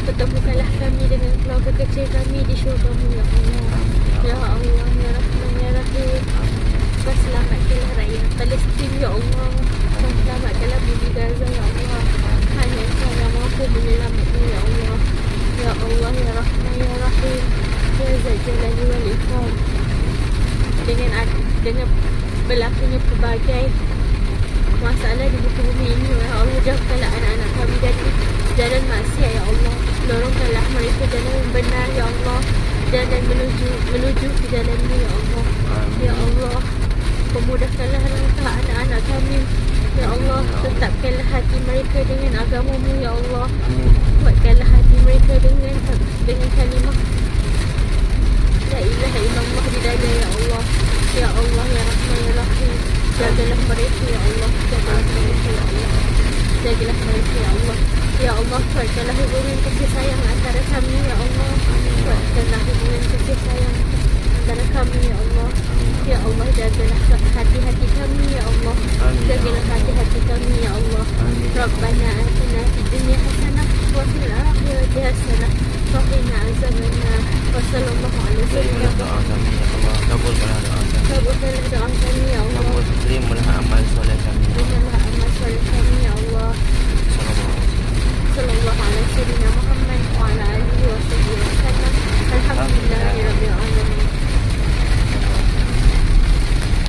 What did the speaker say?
Pertemukanlah kami dengan keluarga kecil kami di syurga-Mu ya Allah. Ya Allah, ya Rahman, ya Rahim. Dan selamatkanlah rakyat Palestin ya Allah. Dan selamatkanlah bumi Gaza ya Allah. Hanya Engkau yang mampu menyelamatkan ya Allah. Ya Allah, ya Rahman, ya Rahim. Ya Zal Jalali wal Ikram. Dengan berlakunya pelbagai masalah di muka bumi ini ya Allah, jauhkanlah anak-anak kami dari jalan maksiat ya Allah. Lorongkanlah mereka jalan yang benar ya Allah, jalan menuju ke jalan-Mu ya Allah. Ya Allah, pemudahkanlah langkah anak-anak kami ya Allah. Tetapkanlah hati mereka dengan agama-Mu ya Allah. Kuatkanlah hati mereka dengan kalimah la ilaha illallah di dada ya Allah. Ya Allah, ya Rahman, ya Rahim. Jagalah mereka ya Allah. Jagalah mereka ya Allah. Jagalah mereka ya Allah. Ya Allah, kuatkanlah hubungan kasih sayang antara kami ya Allah. Kuatkanlah hubungan kasih sayang antara kami ya Allah. Ya Allah, jagalah hati-hati kami ya Allah. Jagalah hati-hati kami ya Allah. Rabbana atina